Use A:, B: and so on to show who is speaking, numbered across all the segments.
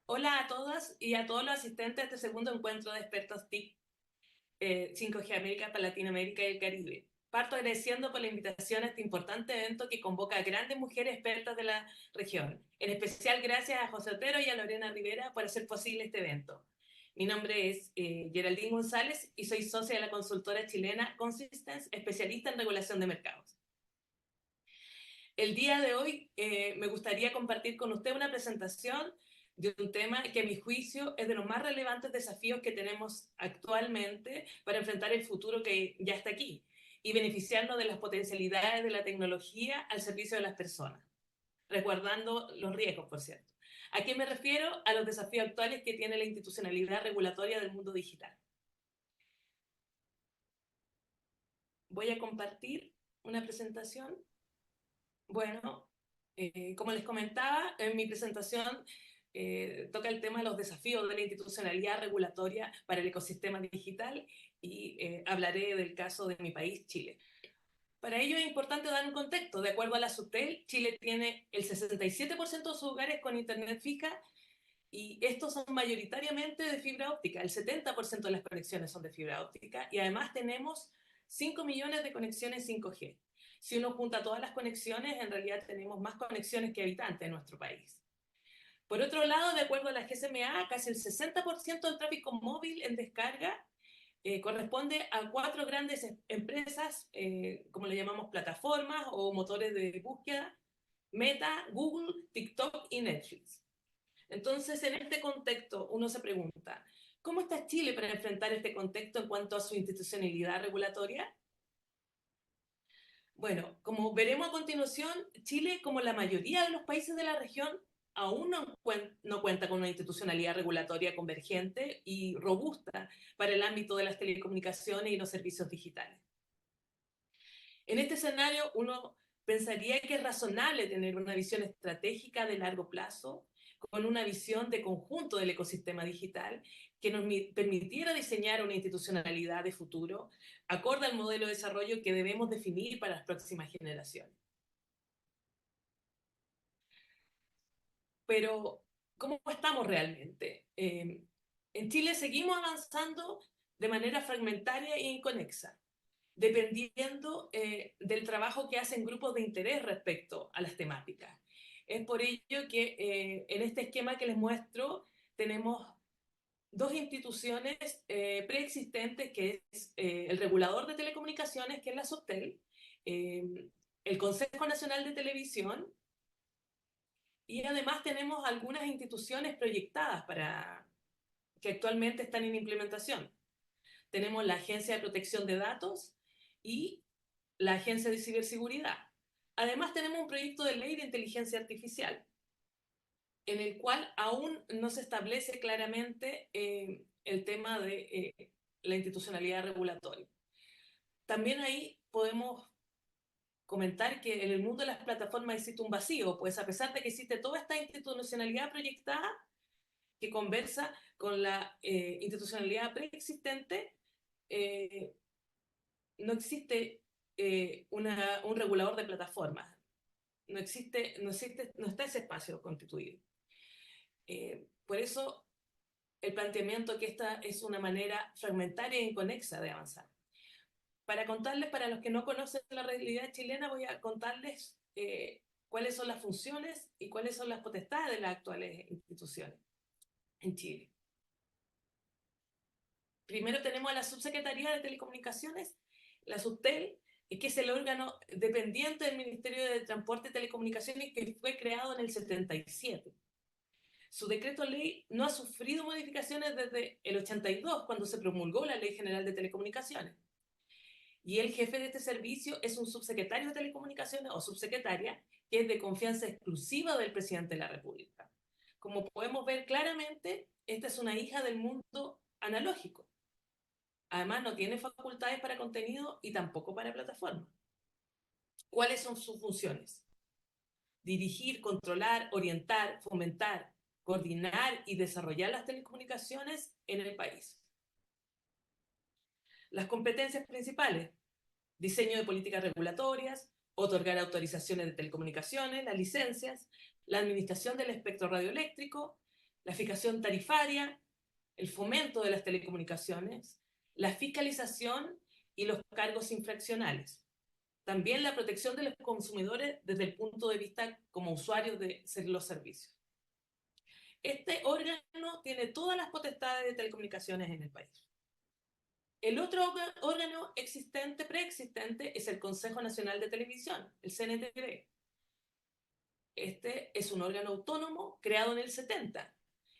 A: Hola a todas y a todos los asistentes a este segundo encuentro de expertos TIC 5G América para Latinoamérica y el Caribe. Parto agradeciendo por la invitación a este importante evento que convoca a grandes mujeres expertas de la región. En especial gracias a José Otero y a Lorena Rivera por hacer posible este evento. Mi nombre es Geraldine González y soy socia de la consultora chilena Consistence, especialista en regulación de mercados. El día de hoy me gustaría compartir con usted una presentación de un tema que a mi juicio es de los más relevantes desafíos que tenemos actualmente para enfrentar el futuro que ya está aquí y beneficiarnos de las potencialidades de la tecnología al servicio de las personas, resguardando los riesgos, por cierto. ¿A qué me refiero? A los desafíos actuales que tiene la institucionalidad regulatoria del mundo digital. Voy a compartir una presentación. Bueno, como les comentaba, en mi presentación toca el tema de los desafíos de la institucionalidad regulatoria para el ecosistema digital y hablaré del caso de mi país, Chile. Para ello es importante dar un contexto. De acuerdo a la Subtel, Chile tiene el 67% de sus hogares con internet fija y estos son mayoritariamente de fibra óptica. El 70% de las conexiones son de fibra óptica y además tenemos 5 millones de conexiones 5G. Si uno junta todas las conexiones, en realidad tenemos más conexiones que habitantes en nuestro país. Por otro lado, de acuerdo a la GSMA, casi el 60% del tráfico móvil en descarga corresponde a 4 grandes empresas, como le llamamos plataformas o motores de búsqueda: Meta, Google, TikTok y Netflix. Entonces, en este contexto, uno se pregunta, ¿cómo está Chile para enfrentar este contexto en cuanto a su institucionalidad regulatoria? Bueno, como veremos a continuación, Chile, como la mayoría de los países de la región, aún no cuenta con una institucionalidad regulatoria convergente y robusta para el ámbito de las telecomunicaciones y los servicios digitales. En este escenario, uno pensaría que es razonable tener una visión estratégica de largo plazo, con una visión de conjunto del ecosistema digital que nos permitiera diseñar una institucionalidad de futuro acorde al modelo de desarrollo que debemos definir para las próximas generaciones. Pero, ¿cómo estamos realmente? En Chile seguimos avanzando de manera fragmentaria e inconexa, dependiendo del trabajo que hacen grupos de interés respecto a las temáticas. Es por ello que en este esquema que les muestro tenemos dos instituciones preexistentes, que es el regulador de telecomunicaciones, que es la Subtel, el Consejo Nacional de Televisión, y además tenemos algunas instituciones proyectadas que actualmente están en implementación. Tenemos la Agencia de Protección de Datos y la Agencia de Ciberseguridad. Además tenemos un proyecto de ley de inteligencia artificial, en el cual aún no se establece claramente el tema de la institucionalidad regulatoria. También ahí podemos comentar que en el mundo de las plataformas existe un vacío, pues a pesar de que existe toda esta institucionalidad proyectada que conversa con la institucionalidad preexistente, eh, no existe un regulador de plataformas, no está ese espacio constituido. Por eso el planteamiento que esta es una manera fragmentaria e inconexa de avanzar. Para contarles, para los que no conocen la realidad chilena, voy a contarles cuáles son las funciones y cuáles son las potestades de las actuales instituciones en Chile. Primero tenemos a la Subsecretaría de Telecomunicaciones, la Subtel, que es el órgano dependiente del Ministerio de Transporte y Telecomunicaciones, que fue creado en el 77. Su decreto ley no ha sufrido modificaciones desde el 82, cuando se promulgó la Ley General de Telecomunicaciones. Y el jefe de este servicio es un subsecretario de Telecomunicaciones o subsecretaria que es de confianza exclusiva del presidente de la República. Como podemos ver claramente, esta es una hija del mundo analógico. Además, no tiene facultades para contenido y tampoco para plataforma. ¿Cuáles son sus funciones? Dirigir, controlar, orientar, fomentar, coordinar y desarrollar las telecomunicaciones en el país. Las competencias principales: diseño de políticas regulatorias, otorgar autorizaciones de telecomunicaciones, las licencias, la administración del espectro radioeléctrico, la fijación tarifaria, el fomento de las telecomunicaciones, la fiscalización y los cargos infraccionales. También la protección de los consumidores desde el punto de vista como usuarios de los servicios. Este órgano tiene todas las potestades de telecomunicaciones en el país. El otro órgano preexistente, es el Consejo Nacional de Televisión, el CNTV. Este es un órgano autónomo creado en el 70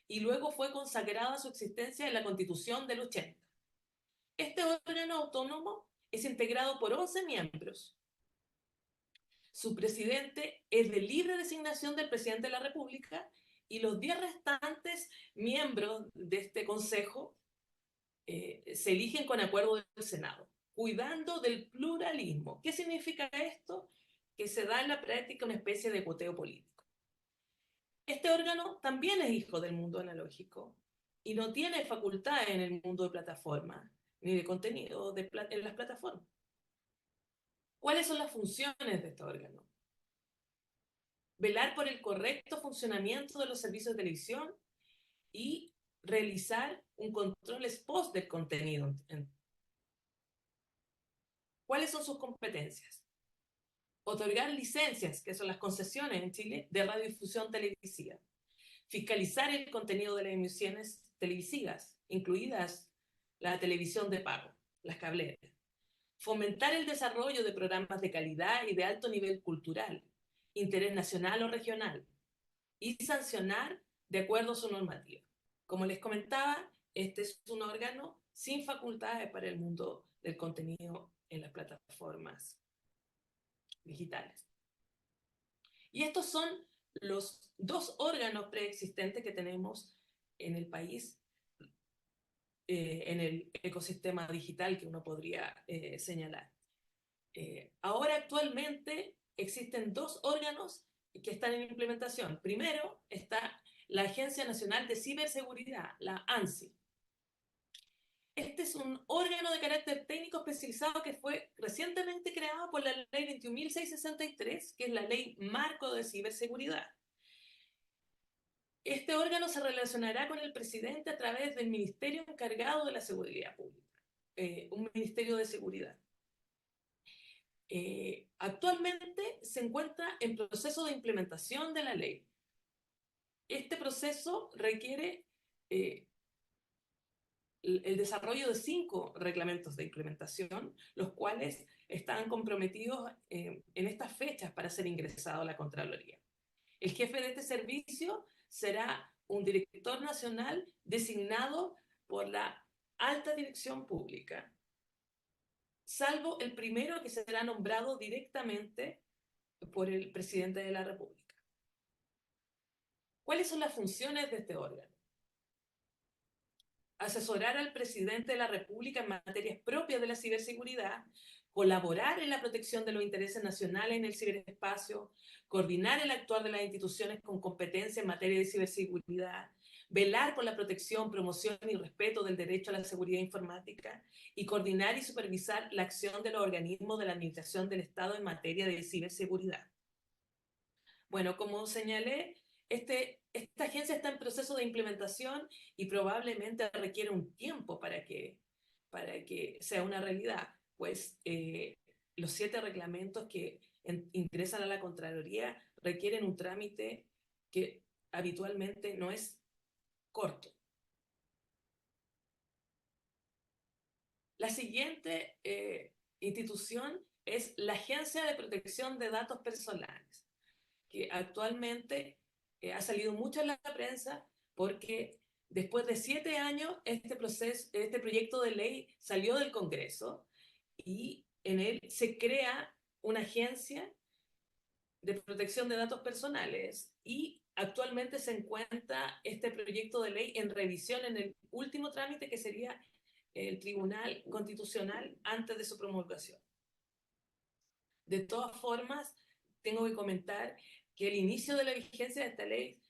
A: y luego fue consagrada su existencia en la Constitución del 80. Este órgano autónomo es integrado por 11 miembros. Su presidente es de libre designación del presidente de la República y los 10 restantes miembros de este consejo se eligen con acuerdo del Senado, cuidando del pluralismo. ¿Qué significa esto? Que se da en la práctica una especie de cuoteo político. Este órgano también es hijo del mundo analógico y no tiene facultad en el mundo de plataformas ni de contenido en las plataformas. ¿Cuáles son las funciones de este órgano? Velar por el correcto funcionamiento de los servicios de televisión y realizar un control ex post del contenido. ¿Cuáles son sus competencias? Otorgar licencias, que son las concesiones en Chile, de radiodifusión televisiva. Fiscalizar el contenido de las emisiones televisivas, incluidas la televisión de pago, las cableras. Fomentar el desarrollo de programas de calidad y de alto nivel cultural, interés nacional o regional. Y sancionar de acuerdo a su normativa. Como les comentaba, este es un órgano sin facultades para el mundo del contenido en las plataformas digitales. Y estos son los dos órganos preexistentes que tenemos en el país, en el ecosistema digital que uno podría señalar. Ahora actualmente existen dos órganos que están en implementación. Primero está la Agencia Nacional de Ciberseguridad, la ANSI. Este es un órgano de carácter técnico especializado que fue recientemente creado por la Ley 21.663, que es la Ley Marco de Ciberseguridad. Este órgano se relacionará con el presidente a través del Ministerio encargado de la Seguridad Pública, un Ministerio de Seguridad. Actualmente se encuentra en proceso de implementación de la ley. Este proceso requiere el desarrollo de 5 reglamentos de implementación, los cuales están comprometidos en estas fechas para ser ingresados a la Contraloría. El jefe de este servicio será un director nacional designado por la alta dirección pública, salvo el primero que será nombrado directamente por el presidente de la República. ¿Cuáles son las funciones de este órgano? Asesorar al presidente de la República en materias propias de la ciberseguridad, colaborar en la protección de los intereses nacionales en el ciberespacio, coordinar el actuar de las instituciones con competencia en materia de ciberseguridad, velar por la protección, promoción y respeto del derecho a la seguridad informática y coordinar y supervisar la acción de los organismos de la Administración del Estado en materia de ciberseguridad. Bueno, como señalé, esta agencia está en proceso de implementación y probablemente requiere un tiempo para que sea una realidad, pues los 7 reglamentos que ingresan a la Contraloría requieren un trámite que habitualmente no es corto. La siguiente institución es la Agencia de Protección de Datos Personales, que actualmente ha salido mucho en la prensa porque después de 7 años este proyecto de ley salió del Congreso y en él se crea una agencia de protección de datos personales y actualmente se encuentra este proyecto de ley en revisión en el último trámite que sería el Tribunal Constitucional antes de su promulgación. De todas formas, tengo que comentar que el inicio de la vigencia de esta ley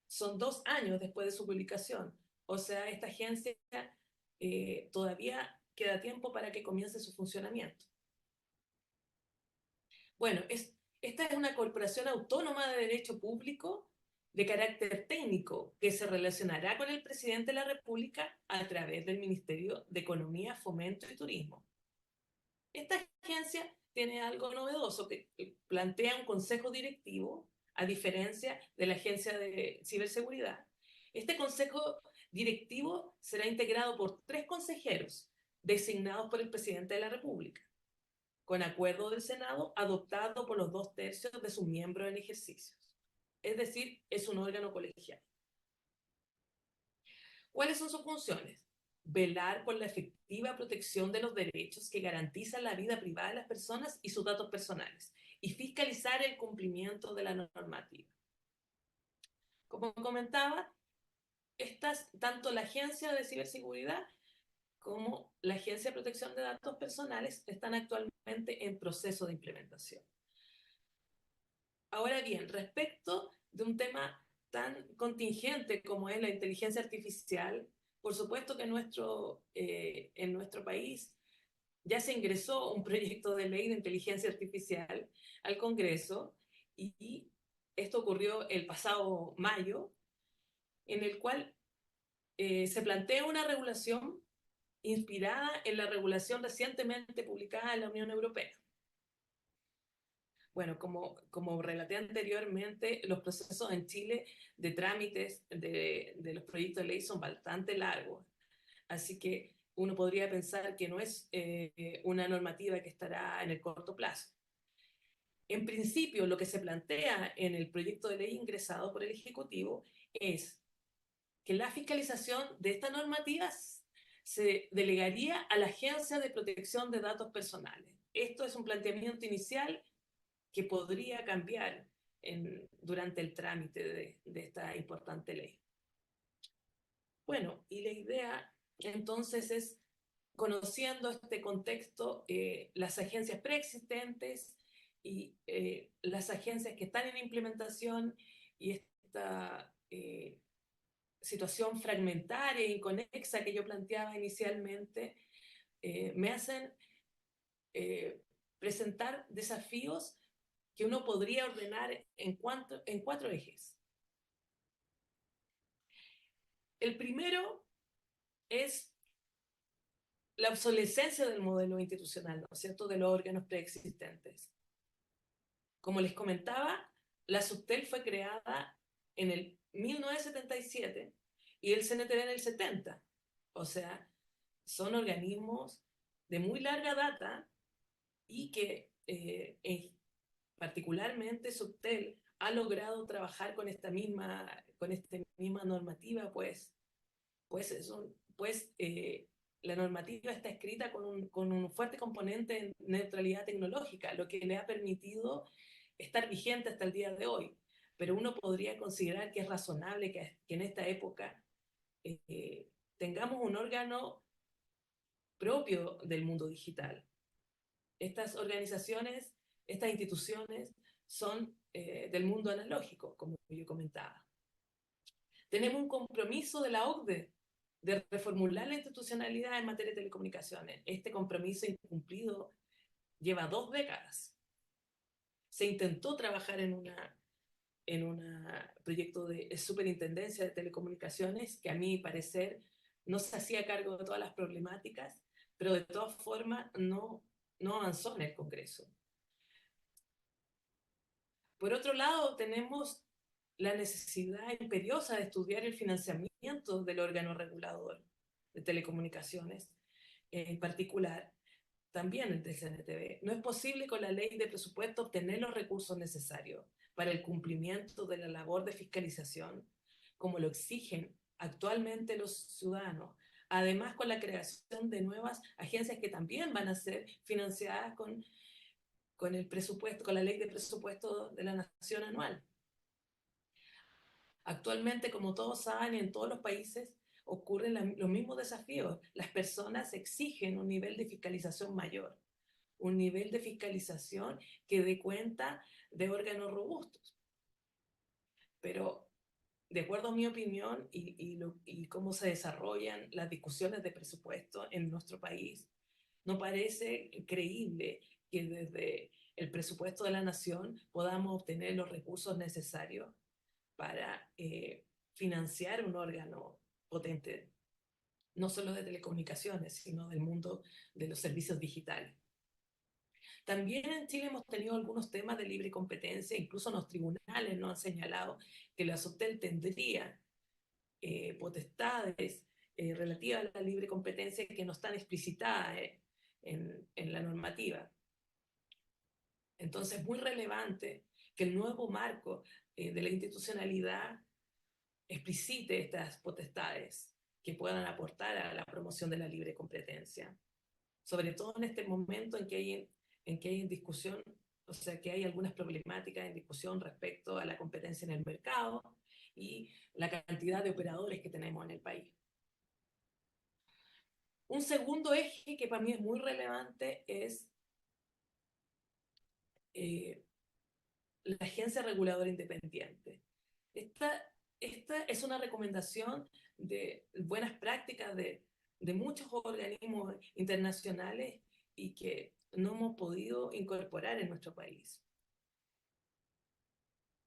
A: son 2 años después de su publicación. O sea, esta agencia todavía queda tiempo para que comience su funcionamiento. Bueno, esta es una corporación autónoma de derecho público de carácter técnico que se relacionará con el presidente de la República a través del Ministerio de Economía, Fomento y Turismo. Esta agencia tiene algo novedoso, que plantea un consejo directivo, a diferencia de la Agencia de Ciberseguridad. Este consejo directivo será integrado por 3 consejeros designados por el presidente de la República, con acuerdo del Senado adoptado por los 2/3 de sus miembros en ejercicio. Es decir, es un órgano colegial. ¿Cuáles son sus funciones? Velar por la efectiva protección de los derechos que garantizan la vida privada de las personas y sus datos personales, y fiscalizar el cumplimiento de la normativa. Como comentaba, tanto la Agencia de Ciberseguridad como la Agencia de Protección de Datos Personales están actualmente en proceso de implementación. Ahora bien, respecto de un tema tan contingente como es la inteligencia artificial, por supuesto que en nuestro país ya se ingresó un proyecto de ley de inteligencia artificial al Congreso, y esto ocurrió el pasado mayo, en el cual se plantea una regulación inspirada en la regulación recientemente publicada en la Unión Europea. Bueno, como relaté anteriormente, los procesos en Chile de trámites de los proyectos de ley son bastante largos, así que uno podría pensar que no es una normativa que estará en el corto plazo. En principio, lo que se plantea en el proyecto de ley ingresado por el Ejecutivo es que la fiscalización de estas normativas se delegaría a la Agencia de Protección de Datos Personales. Esto es un planteamiento inicial que podría cambiar durante el trámite de esta importante ley. Bueno, y la idea entonces es, conociendo este contexto, las agencias preexistentes y las agencias que están en implementación, y esta situación fragmentaria e inconexa que yo planteaba inicialmente, me hacen presentar desafíos que uno podría ordenar en 4 ejes. El primero es la obsolescencia del modelo institucional, ¿no es cierto?, de los órganos preexistentes. Como les comentaba, la SUBTEL fue creada en el 1977 y el CNTV en el 70. O sea, son organismos de muy larga data y que particularmente SUBTEL ha logrado trabajar con esta misma normativa, la normativa está escrita con un fuerte componente de neutralidad tecnológica, lo que le ha permitido estar vigente hasta el día de hoy. Pero uno podría considerar que es razonable que en esta época tengamos un órgano propio del mundo digital. Estas organizaciones, estas instituciones son del mundo analógico, como yo comentaba. Tenemos un compromiso de la OCDE de reformular la institucionalidad en materia de telecomunicaciones. Este compromiso incumplido lleva 2 décadas. Se intentó trabajar en un proyecto de superintendencia de telecomunicaciones que, a mi parecer, no se hacía cargo de todas las problemáticas, pero de todas formas no avanzó en el Congreso. Por otro lado, tenemos la necesidad imperiosa de estudiar el financiamiento del órgano regulador de telecomunicaciones, en particular también el del CNTV. No es posible con la ley de presupuesto obtener los recursos necesarios para el cumplimiento de la labor de fiscalización, como lo exigen actualmente los ciudadanos. Además, con la creación de nuevas agencias que también van a ser financiadas con el presupuesto, con la ley de presupuesto de la nación anual. Actualmente, como todos saben, en todos los países ocurren los mismos desafíos. Las personas exigen un nivel de fiscalización mayor, un nivel de fiscalización que dé cuenta de órganos robustos. Pero, de acuerdo a mi opinión y cómo se desarrollan las discusiones de presupuesto en nuestro país, no parece creíble que desde el presupuesto de la nación podamos obtener los recursos necesarios para financiar un órgano potente, no solo de telecomunicaciones, sino del mundo de los servicios digitales. También en Chile hemos tenido algunos temas de libre competencia, incluso los tribunales nos han señalado que la SUTEL tendría potestades relativas a la libre competencia que no están explicitadas en la normativa. Entonces es muy relevante que el nuevo marco de la institucionalidad explicite estas potestades que puedan aportar a la promoción de la libre competencia. Sobre todo en este momento en que hay en discusión, o sea, que hay algunas problemáticas en discusión respecto a la competencia en el mercado y la cantidad de operadores que tenemos en el país. Un segundo eje que para mí es muy relevante es la Agencia Reguladora Independiente. Esta es una recomendación de buenas prácticas de muchos organismos internacionales y que no hemos podido incorporar en nuestro país.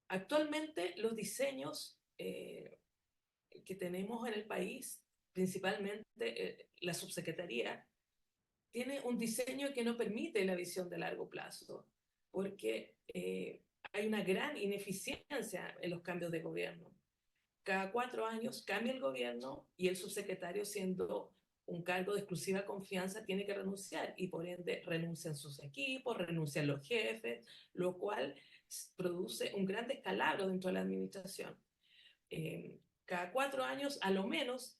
A: Actualmente los diseños que tenemos en el país, principalmente la subsecretaría, tiene un diseño que no permite la visión de largo plazo, porque hay una gran ineficiencia en los cambios de gobierno. Cada 4 años cambia el gobierno y el subsecretario, siendo un cargo de exclusiva confianza, tiene que renunciar y por ende renuncian sus equipos, renuncian los jefes, lo cual produce un gran descalabro dentro de la administración. Cada 4 años, a lo menos,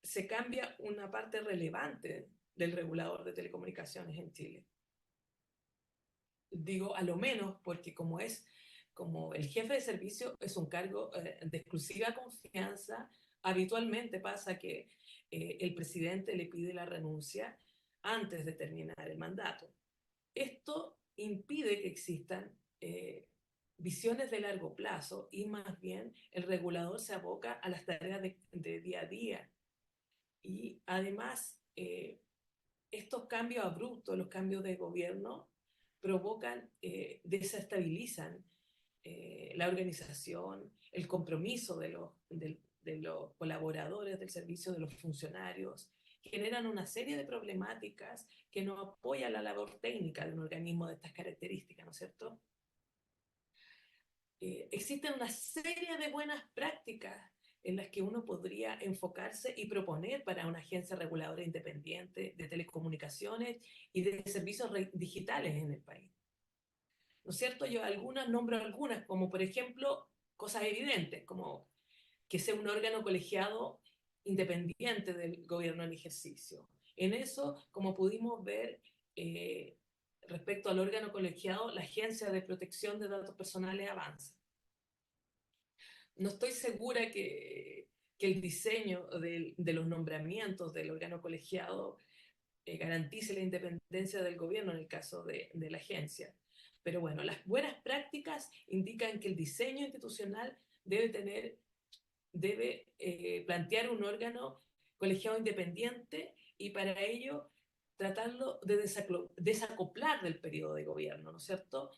A: se cambia una parte relevante del regulador de telecomunicaciones en Chile. Digo a lo menos porque como el jefe de servicio es un cargo de exclusiva confianza, habitualmente pasa que el presidente le pide la renuncia antes de terminar el mandato. Esto impide que existan visiones de largo plazo y más bien el regulador se aboca a las tareas de día a día. Y además, estos cambios abruptos, los cambios de gobierno, provocan, desestabilizan la organización, el compromiso de los colaboradores del servicio, de los funcionarios, generan una serie de problemáticas que no apoyan la labor técnica de un organismo de estas características, ¿no es cierto? Existen una serie de buenas prácticas en las que uno podría enfocarse y proponer para una agencia reguladora independiente de telecomunicaciones y de servicios digitales en el país. ¿No es cierto? Yo nombro algunas, como por ejemplo, cosas evidentes, como que sea un órgano colegiado independiente del gobierno en ejercicio. En eso, como pudimos ver, respecto al órgano colegiado, la Agencia de Protección de Datos Personales avanza. No estoy segura que el diseño de los nombramientos del órgano colegiado garantice la independencia del gobierno en el caso de la agencia. Pero bueno, las buenas prácticas indican que el diseño institucional debe plantear un órgano colegiado independiente y para ello tratarlo de desacoplar del periodo de gobierno, ¿no es cierto?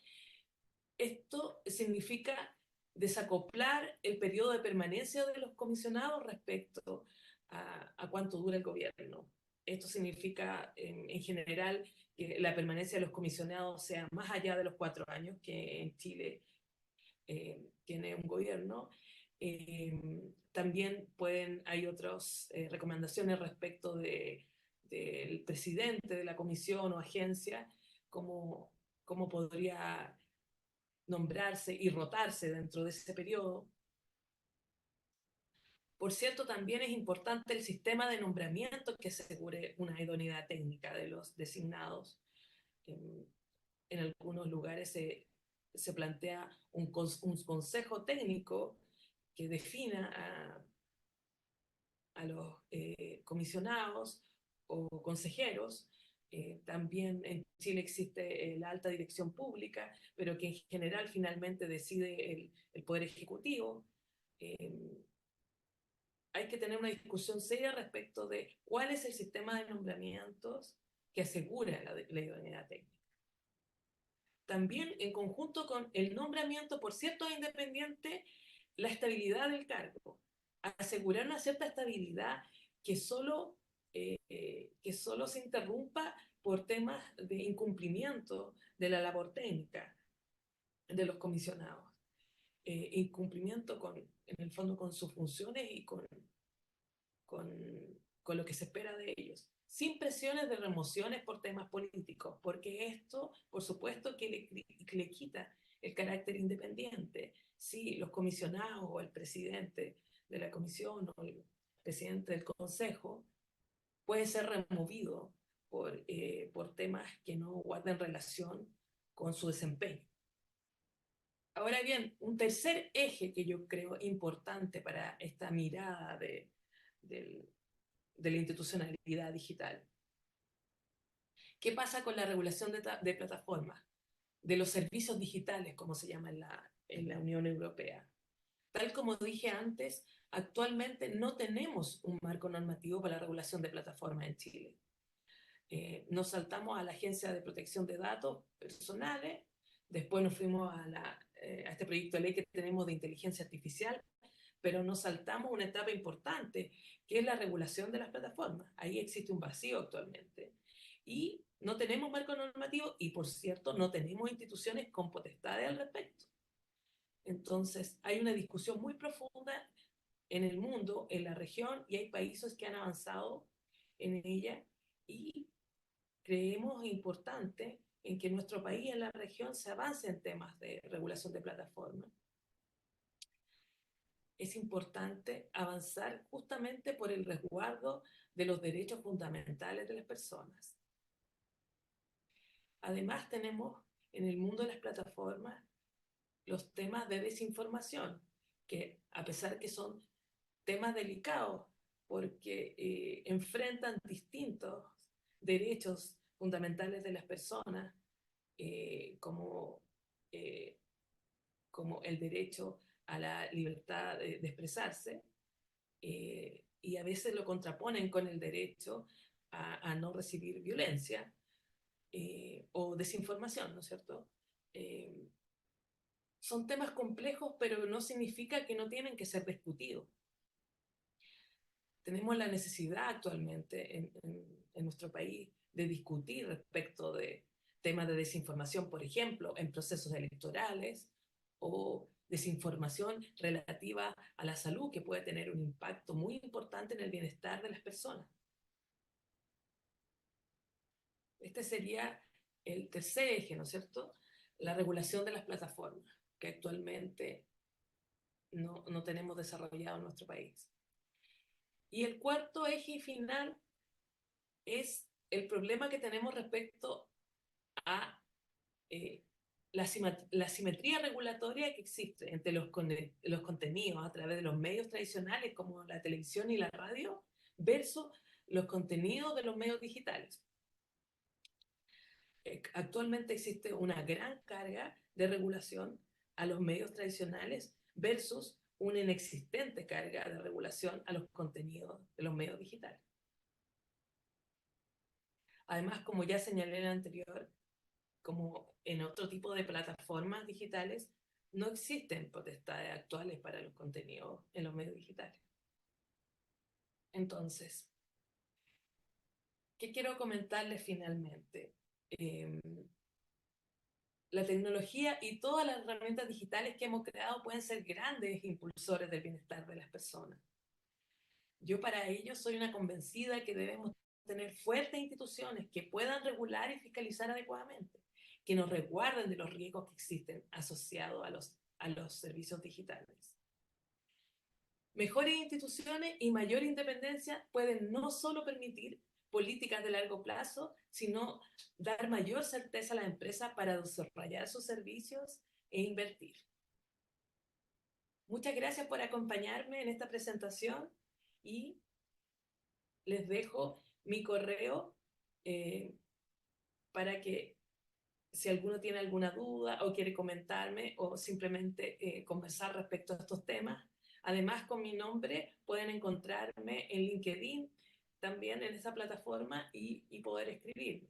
A: Esto significa desacoplar el periodo de permanencia de los comisionados respecto a cuánto dura el gobierno. Esto significa, en general, que la permanencia de los comisionados sea más allá de los 4 años que en Chile tiene un gobierno. También hay otras recomendaciones respecto del presidente de la comisión o agencia, cómo podría nombrarse y rotarse dentro de ese periodo. Por cierto, también es importante el sistema de nombramiento que asegure una idoneidad técnica de los designados. En algunos lugares se plantea un consejo técnico que defina a los comisionados o consejeros. También en Chile existe la alta dirección pública, pero que en general finalmente decide el Poder Ejecutivo. Hay que tener una discusión seria respecto de cuál es el sistema de nombramientos que asegura la idoneidad técnica. También en conjunto con el nombramiento por ciertos independientes, la estabilidad del cargo, asegurar una cierta estabilidad que solo se interrumpa por temas de incumplimiento de la labor técnica de los comisionados, incumplimiento en el fondo con sus funciones y con, con lo que se espera de ellos, sin presiones de remociones por temas políticos, porque esto, por supuesto, que le quita el carácter independiente. Si los comisionados o el presidente de la comisión o el presidente del consejo puede ser removido por temas que no guarden relación con su desempeño. Ahora bien, un tercer eje que yo creo importante para esta mirada de la institucionalidad digital. ¿Qué pasa con la regulación de plataformas? De los servicios digitales, como se llama en la Unión Europea. Tal como dije antes, actualmente no tenemos un marco normativo para la regulación de plataformas en Chile. Nos saltamos a la Agencia de Protección de Datos Personales, después nos fuimos a este proyecto de ley que tenemos de inteligencia artificial, pero nos saltamos una etapa importante, que es la regulación de las plataformas. Ahí existe un vacío actualmente. Y no tenemos marco normativo y, por cierto, no tenemos instituciones con potestades al respecto. Entonces, hay una discusión muy profunda en el mundo, en la región, y hay países que han avanzado en ella y creemos importante en que nuestro país, en la región, se avance en temas de regulación de plataformas. Es importante avanzar justamente por el resguardo de los derechos fundamentales de las personas. Además, tenemos en el mundo de las plataformas los temas de desinformación, que a pesar que son temas delicados, porque enfrentan distintos derechos fundamentales de las personas, como, eh, como el derecho a la libertad de expresarse, y a veces lo contraponen con el derecho a no recibir violencia o desinformación, ¿no es cierto? Son temas complejos, pero no significa que no tienen que ser discutidos. Tenemos la necesidad actualmente en nuestro país de discutir respecto de temas de desinformación, por ejemplo, en procesos electorales o desinformación relativa a la salud, que puede tener un impacto muy importante en el bienestar de las personas. Este sería el tercer eje, ¿no es cierto? La regulación de las plataformas, que actualmente no tenemos desarrollado en nuestro país. Y el cuarto eje final es el problema que tenemos respecto a la simetría regulatoria que existe entre los contenidos a través de los medios tradicionales como la televisión y la radio versus los contenidos de los medios digitales. Actualmente existe una gran carga de regulación a los medios tradicionales versus una inexistente carga de regulación a los contenidos de los medios digitales. Además, como ya señalé en el anterior, como en otro tipo de plataformas digitales, no existen potestades actuales para los contenidos en los medios digitales. Entonces, ¿qué quiero comentarles finalmente? La tecnología y todas las herramientas digitales que hemos creado pueden ser grandes impulsores del bienestar de las personas. Yo para ello soy una convencida que debemos tener fuertes instituciones que puedan regular y fiscalizar adecuadamente, que nos resguarden de los riesgos que existen asociados a los servicios digitales. Mejores instituciones y mayor independencia pueden no solo permitir políticas de largo plazo, sino dar mayor certeza a las empresas para desarrollar sus servicios e invertir. Muchas gracias por acompañarme en esta presentación y les dejo mi correo para que si alguno tiene alguna duda o quiere comentarme o simplemente conversar respecto a estos temas. Además, con mi nombre pueden encontrarme en LinkedIn, también en esa plataforma y poder escribirme.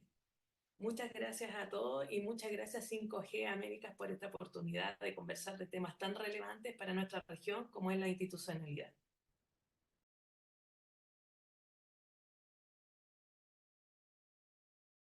A: Muchas gracias a todos y muchas gracias 5G Américas por esta oportunidad de conversar de temas tan relevantes para nuestra región como es la institucionalidad.